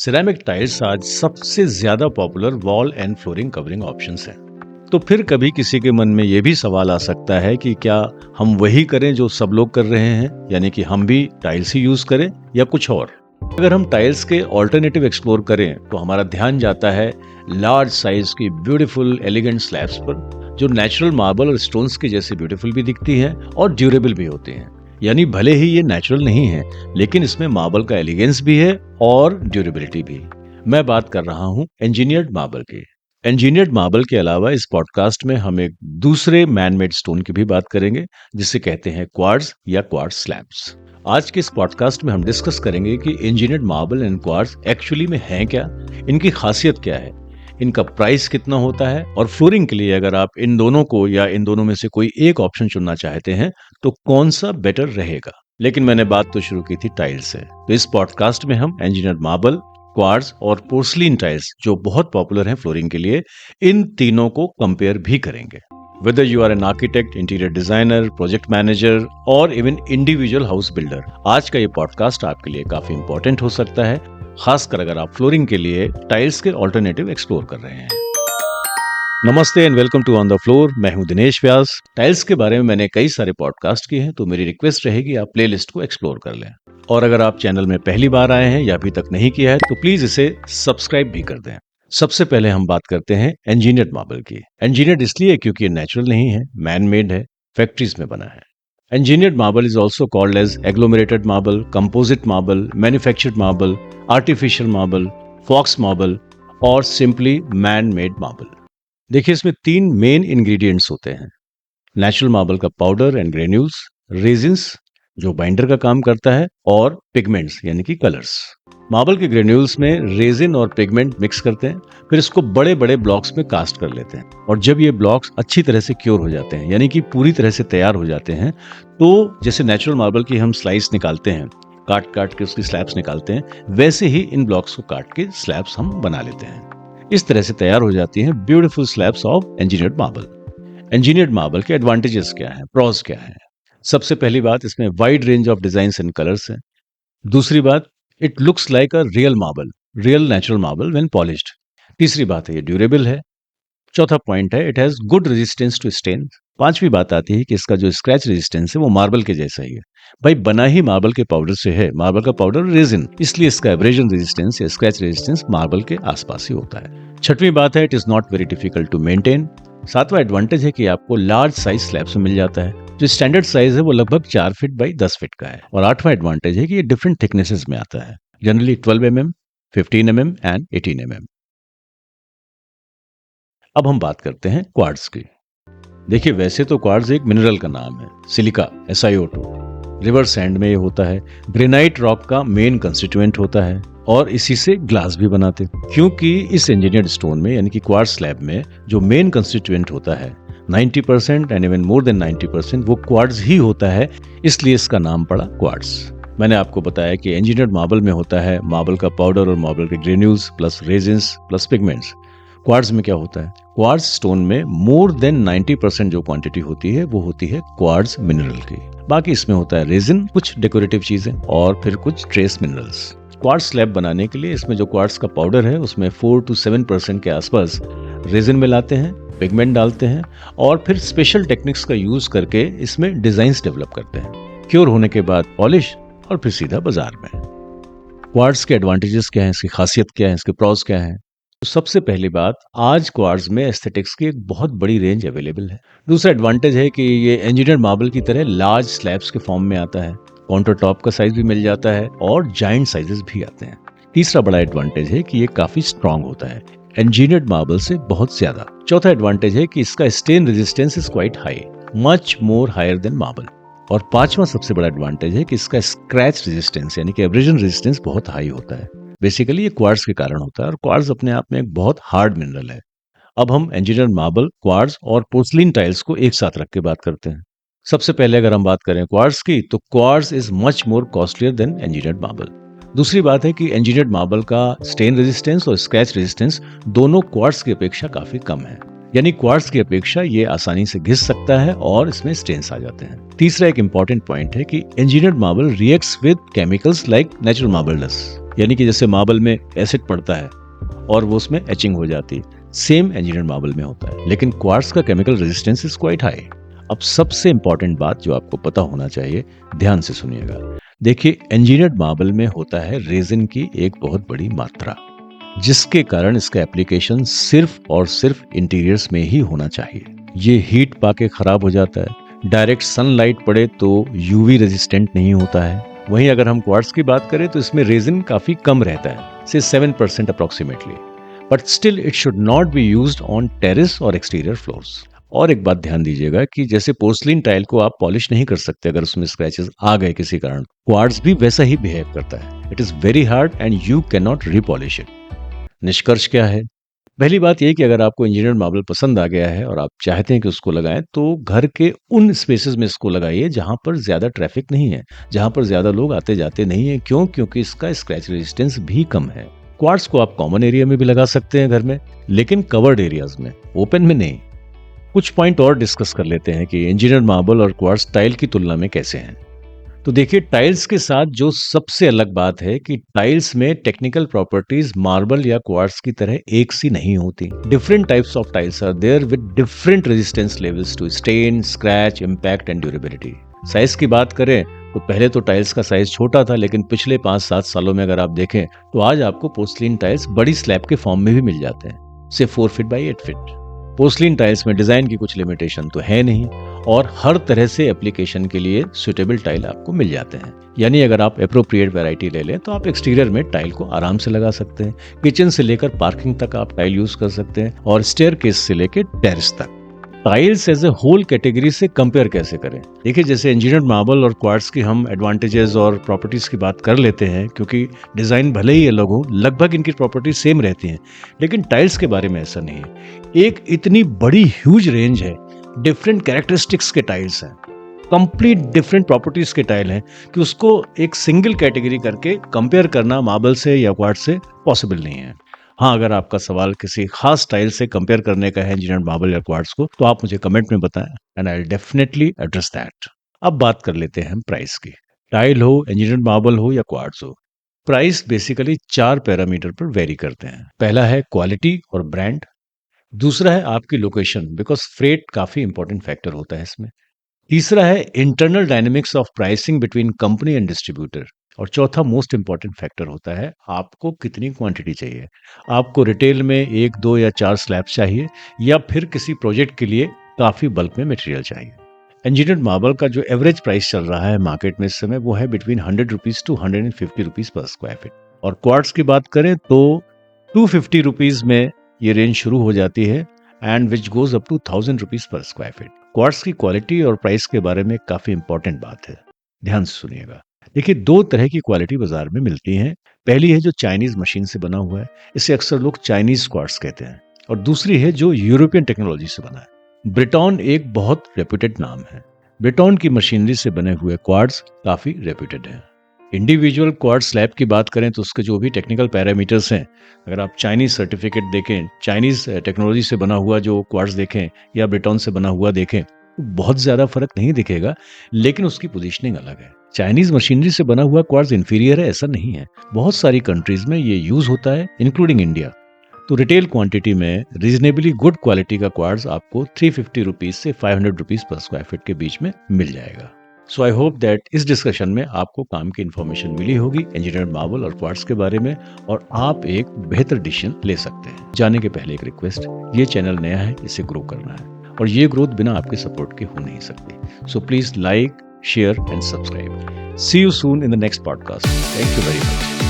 Ceramic tiles आज सबसे ज्यादा popular wall and flooring covering options हैं। तो फिर कभी किसी के मन में ये भी सवाल आ सकता है कि क्या हम वही करें जो सब लोग कर रहे हैं, यानी कि हम भी टाइल्स ही यूज करें या कुछ और। अगर हम टाइल्स के ऑल्टरनेटिव एक्सप्लोर करें तो हमारा ध्यान जाता है लार्ज साइज की ब्यूटीफुल एलिगेंट स्लैब्स पर, जो नेचुरल मार्बल और स्टोन्स के जैसे ब्यूटीफुल भी दिखती हैं और ड्यूरेबल भी होती हैं। यानी भले ही ये नेचुरल नहीं है, लेकिन इसमें मार्बल का एलिगेंस भी है और ड्यूरेबिलिटी भी। मैं बात कर रहा हूँ इंजीनियर्ड मार्बल की। इंजीनियर्ड मार्बल के अलावा इस पॉडकास्ट में हम एक दूसरे मैनमेड स्टोन की भी बात करेंगे, जिसे कहते हैं क्वार्ट्ज या क्वार्ट्ज स्लैब्स। आज के इस पॉडकास्ट में हम डिस्कस करेंगे कि engineered marble and quartz actually में हैं क्या, इनकी खासियत क्या है, इनका प्राइस कितना होता है, और फ्लोरिंग के लिए अगर आप इन दोनों को या इन दोनों में से कोई एक ऑप्शन चुनना चाहते हैं तो कौन सा बेटर रहेगा। लेकिन मैंने बात तो शुरू की थी टाइल्स से, तो इस पॉडकास्ट में हम इंजीनियर्ड मार्बल, क्वार्ट्ज और पोर्सलिन टाइल्स, जो बहुत पॉपुलर हैं फ्लोरिंग के लिए, इन तीनों को कंपेयर भी करेंगे। Whether you are an architect, interior designer, project manager or even individual house builder, आज का ये पॉडकास्ट आपके लिए काफी इंपॉर्टेंट हो सकता है, खासकर अगर आप फ्लोरिंग के लिए टाइल्स के ऑल्टरनेटिव एक्सप्लोर कर रहे हैं। नमस्ते and welcome to on the floor. मैं हूं दिनेश व्यास। टाइल्स के बारे में मैंने कई सारे पॉडकास्ट किए हैं, तो मेरी रिक्वेस्ट रहेगी आप प्लेलिस्ट को एक्सप्लोर कर लें। और अगर आप चैनल में पहली बार आए हैं या अभी तक नहीं किया है तो प्लीज इसे सब्सक्राइब भी कर दें। सबसे पहले हम बात करते हैं इंजीनियर्ड मार्बल की। इंजीनियर्ड इसलिए क्योंकि ये नेचुरल नहीं है, मैन मेड है, फैक्ट्रीज में बना है। Engineered marble is also called as agglomerated marble, composite marble, manufactured marble, artificial marble, fox marble और simply man-made marble। देखिए, इसमें तीन मेन इंग्रेडिएंट्स होते हैं: नेचुरल मार्बल का पाउडर एंड ग्रेन्यूल्स, रेजिन्स जो बाइंडर का काम करता है, और पिगमेंट्स यानी कि कलर्स। मार्बल के ग्रेन्यूल्स में रेजिन और पिगमेंट मिक्स करते हैं, फिर इसको बड़े बड़े ब्लॉक्स में कास्ट कर लेते हैं, और जब ये ब्लॉक्स अच्छी तरह से क्योर हो जाते हैं, यानी कि पूरी तरह से तैयार हो जाते हैं, तो जैसे नेचुरल मार्बल की हम स्लाइस निकालते हैं, काट काट के उसकी स्लैब्स निकालते हैं, वैसे ही इन ब्लॉक्स को काट के स्लैब्स हम बना लेते हैं। इस तरह से तैयार हो जाती हैं beautiful slabs of engineered marble. Engineered marble के एडवांटेजेस क्या हैं, प्रॉस क्या हैं? सबसे पहली बात, इसमें wide range of designs and colours हैं। दूसरी बात, it looks like a real marble, real natural marble when polished. तीसरी बात है, ये ड्यूरेबल है। चौथा पॉइंट है, it has good resistance to stain. पांचवी बात आती है कि इसका जो स्क्रैच रेजिस्टेंस है वो मार्बल के जैसा ही है। भाई, बना ही मार्बल के पाउडर से है, मार्बल का पाउडर रेजिन, इसलिए इसका एब्रेजन रेजिस्टेंस या स्क्रैच रेजिस्टेंस मार्बल के आसपास ही होता है। छठवीं बात है, it is not very difficult to maintain. सातवां एडवांटेज है कि आपको लार्ज साइज स्लैब्स में मिल जाता है। जो स्टैंडर्ड साइज है वो लगभग 4 फीट बाई 10 फीट का है। और आठवां एडवांटेज है कि ये डिफरेंट थिकनेसेस में आता है, generally 12 mm, 15 mm and 18 mm। अब हम बात करते हैं क्वार्ट्ज की। देखिए, वैसे तो क्वार्ट्ज एक मिनरल का नाम है, सिलिका, SiO2। रिवर सैंड में ये होता है, ग्रेनाइट रॉक का मेन कंस्टिट्यूएंट होता है, और इसी से ग्लास भी बनाते हैं। क्योंकि इस इंजीनियर्ड स्टोन में यानी कि क्वार्ट्ज स्लैब में जो मेन कंस्टिट्यूएंट होता है 90% एंड इवन मोर देन 90% वो क्वार्ट्ज ही होता है, इसलिए इसका नाम पड़ा क्वार्ट्ज। मैंने आपको बताया कि इंजीनियर्ड मार्बल में होता है मार्बल का पाउडर और मार्बल के granules plus resins plus pigments. Quartz में क्या होता है? क्वार्ट्ज स्टोन में मोर देन 90% जो क्वांटिटी होती है वो होती है क्वार्ट्ज मिनरल की। बाकी इसमें होता है रेजिन, कुछ डेकोरेटिव चीजें और फिर कुछ ट्रेस मिनरल्स। क्वार्ट्ज स्लैब बनाने के लिए इसमें जो क्वार्ट्ज का पाउडर है उसमें 4 to 7% के आसपास रेजिन मिलाते हैं, पिगमेंट डालते हैं, और फिर स्पेशल टेक्निक्स का यूज करके इसमें डिजाइन्स डेवलप करते हैं। क्योर होने के बाद पॉलिश, और फिर सीधा बाजार में। क्वार्ट्ज के एडवांटेजेस क्या हैं, इसकी खासियत क्या है, इसके प्रॉस क्या है? तो सबसे पहली बात, आज क्वार्ट्ज में एस्थेटिक्स की एक बहुत बड़ी रेंज अवेलेबल है। दूसरा एडवांटेज है कि ये इंजीनियर्ड मार्बल की तरह लार्ज स्लैब्स के फॉर्म में आता है, काउंटर टॉप का साइज भी मिल जाता है और जाइंट साइजेस भी आते हैं। तीसरा बड़ा एडवांटेज है कि ये काफी स्ट्रांग होता है, इंजीनियर्ड मार्बल से बहुत ज्यादा। चौथा एडवांटेज है कि इसका stain resistance is quite high, much more higher than marble. और पांचवा सबसे बड़ा एडवांटेज है कि इसका स्क्रैच रेजिस्टेंस यानी कि एब्रेजन रेजिस्टेंस बहुत हाई होता है। बेसिकली ये क्वार्ट्ज के कारण होता है, और क्वार्ट्ज अपने आप में एक बहुत हार्ड मिनरल है। अब हम इंजीनियर्ड मार्बल, क्वार्ट्ज और पोर्सलिन टाइल्स को एक साथ रख के बात करते हैं। सबसे पहले अगर हम बात करें क्वार्ट्ज की, तो quartz is much more costlier then engineered marble. दूसरी बात है कि इंजीनियर्ड मार्बल का स्टेन रेजिस्टेंस और स्क्रैच रेजिस्टेंस दोनों क्वार्ट्ज की अपेक्षा काफी कम है, यानी क्वार्ट्ज की अपेक्षा ये आसानी से घिस सकता है और इसमें स्टेन्स आ जाते हैं। तीसरा एक इंपॉर्टेंट पॉइंट है कि engineered marble reacts with chemicals like natural marble dust, यानी कि जैसे मार्बल में एसिड पड़ता है और वो उसमें एचिंग हो जाती है, सेम इंजीनियर्ड मार्बल में होता है, लेकिन क्वार्ट्ज का chemical resistance is quite high. अब सबसे इंपॉर्टेंट बात जो आपको पता होना चाहिए, ध्यान से सुनिएगा। देखिए, इंजीनियर्ड मार्बल में होता है रेजिन की एक बहुत बड़ी मात्रा, जिसके कारण इसका एप्लीकेशन सिर्फ और सिर्फ इंटीरियर्स में ही होना चाहिए। ये हीट पाके खराब हो जाता है, डायरेक्ट सनलाइट पड़े तो यूवी रेजिस्टेंट नहीं होता है। वहीं अगर हम क्वार्ट्ज की बात करें तो इसमें रेजिन काफी कम रहता है, से 7% approximately, but still it should not be used on terrace और एक्सटीरियर फ्लोर्स। और एक बात ध्यान दीजिएगा कि जैसे पोर्सलिन टाइल को आप पॉलिश नहीं कर सकते अगर उसमें स्क्रैचेस आ गए किसी कारण, क्वार्ट्ज भी वैसा ही बिहेव करता है। It is very hard and you can not repolish it. निष्कर्ष क्या है? पहली बात यह कि अगर आपको इंजीनियर्ड मार्बल पसंद आ गया है और आप चाहते हैं कि उसको लगाएं, तो घर के उन स्पेसेस में इसको लगाइए जहां पर ज्यादा ट्रैफिक नहीं है, जहां पर ज्यादा लोग आते जाते नहीं है। क्यों? क्योंकि इसका स्क्रैच रेजिस्टेंस भी कम है। क्वार्ट्ज को आप कॉमन एरिया में भी लगा सकते हैं घर में, लेकिन कवर्ड एरियाज में, ओपन में नहीं। कुछ पॉइंट और डिस्कस कर लेते हैं कि इंजीनियर्ड मार्बल और क्वार्ट्ज टाइल की तुलना में कैसे हैं। तो देखिए, टाइल्स के साथ जो सबसे अलग बात है कि टाइल्स में टेक्निकल प्रॉपर्टीज मार्बल या क्वार्ट्ज की तरह एक सी नहीं होती। Different types of tiles are there with different resistance levels to stain, scratch, impact and durability. Size की बात करें तो पहले तो टाइल्स का साइज छोटा था, लेकिन पिछले 5-7 सालों में अगर आप देखें तो आज आपको पोर्सलिन टाइल्स बड़ी स्लैब के फॉर्म में भी मिल जाते हैं, से 4 feet by 8 feet. Porcelain tiles में डिजाइन की कुछ लिमिटेशन तो है नहीं, और हर तरह से एप्लीकेशन के लिए सुटेबल टाइल आपको मिल जाते हैं। यानी अगर आप एप्रोप्रिएट वैरायटी ले लें तो आप एक्सटीरियर में टाइल को आराम से लगा सकते हैं। किचन से लेकर पार्किंग तक आप टाइल यूज कर सकते हैं, और स्टेयरकेस से लेकर टेरेस तक। Tiles as a whole category से कंपेयर कैसे करें? देखिए, जैसे इंजीनियर्ड मार्बल और क्वार्ट्ज की हम एडवांटेजेस और प्रॉपर्टीज की बात कर लेते हैं, क्योंकि डिजाइन भले ही अलग हो, लगभग इनकी प्रॉपर्टीज सेम रहती हैं, लेकिन टाइल्स के बारे में ऐसा नहीं है। एक इतनी बड़ी ह्यूज रेंज है, डिफरेंट कैरेक्टरिस्टिक्स के टाइल्स हैं, कंप्लीट डिफरेंट प्रॉपर्टीज के टाइल हैं, कि उसको एक सिंगल कैटेगरी करके कंपेयर करना मार्बल से या क्वार्ट्ज से पॉसिबल नहीं है। हाँ, अगर आपका सवाल किसी खास टाइल से कंपेयर करने का है इंजीनियर्ड मार्बल या क्वार्ट्ज को, तो आप मुझे कमेंट में बताएं and I will definitely address that. अब बात कर लेते हैं हम प्राइस की। टाइल हो, इंजीनियर्ड मार्बल हो या क्वार्ट्ज हो, प्राइस बेसिकली 4 पैरामीटर पर वेरी करते हैं। पहला है क्वालिटी और ब्रांड, दूसरा है आपकी लोकेशन, बिकॉज फ्रेट काफी इंपॉर्टेंट फैक्टर होता है इसमें, तीसरा है internal dynamics of pricing between company and distributor, और चौथा मोस्ट इंपॉर्टेंट फैक्टर होता है आपको कितनी क्वांटिटी चाहिए। आपको रिटेल में 1, 2 या 4 स्लैब चाहिए, या फिर किसी प्रोजेक्ट के लिए काफी बल्क में मटेरियल चाहिए। इंजीनियर्ड मार्बल का जो एवरेज प्राइस चल रहा है मार्केट में इस समय, वो है between 100 rupees to 150 rupees per square feet. और क्वार्ट्ज की बात करें तो 250 रुपीज में ये रेंज शुरू हो जाती है, and which goes up to 1000 rupees per square feet. Quartz की क्वालिटी और प्राइस के बारे में काफी इंपॉर्टेंट बात है, ध्यान से सुनिएगा। देखिए, 2 तरह की क्वालिटी बाजार में मिलती है। पहली है जो चाइनीज मशीन से बना हुआ है, इसे अक्सर लोग चाइनीज क्वार्ट्ज कहते हैं, और दूसरी है जो यूरोपियन टेक्नोलॉजी से बना है। ब्रिटॉन एक बहुत रेप्यूटेड नाम है। ब्रिटॉन की मशीनरी से बने हुए क्वार्ट्ज काफी रेप्यूटेड हैं। इंडिविजुअल क्वार्ट्ज स्लैब की बात करें तो उसके जो भी टेक्निकल पैरामीटर्स हैं, अगर आप चाइनीज सर्टिफिकेट देखें, चाइनीज टेक्नोलॉजी से बना हुआ जो क्वार्ट्ज देखें या ब्रिटॉन से बना हुआ देखें, बहुत ज्यादा फर्क नहीं दिखेगा, लेकिन उसकी पोजीशनिंग अलग है। चाइनीज मशीनरी से बना हुआ क्वार्ट्ज इंफीरियर है ऐसा नहीं है, बहुत सारी कंट्रीज में ये यूज होता है, इंक्लूडिंग इंडिया। तो रिटेल क्वांटिटी में रीजनेबली गुड क्वालिटी का क्वार्ट्ज आपको 350 रुपीज से 500 रुपीज पर स्क्वायर फीट के बीच में मिल जाएगा। सो आई होप दैट इस डिस्कशन में आपको काम की इन्फॉर्मेशन मिली होगी इंजीनियर्ड मार्बल और क्वार्ट्ज के बारे में, और आप एक बेहतर डिसीजन ले सकते हैं। जाने के पहले एक रिक्वेस्ट, ये चैनल नया है, इसे ग्रो करना है, और ये ग्रोथ बिना आपके सपोर्ट के हो नहीं सकती। So please like, share and subscribe. See you soon in the next podcast. Thank you very much.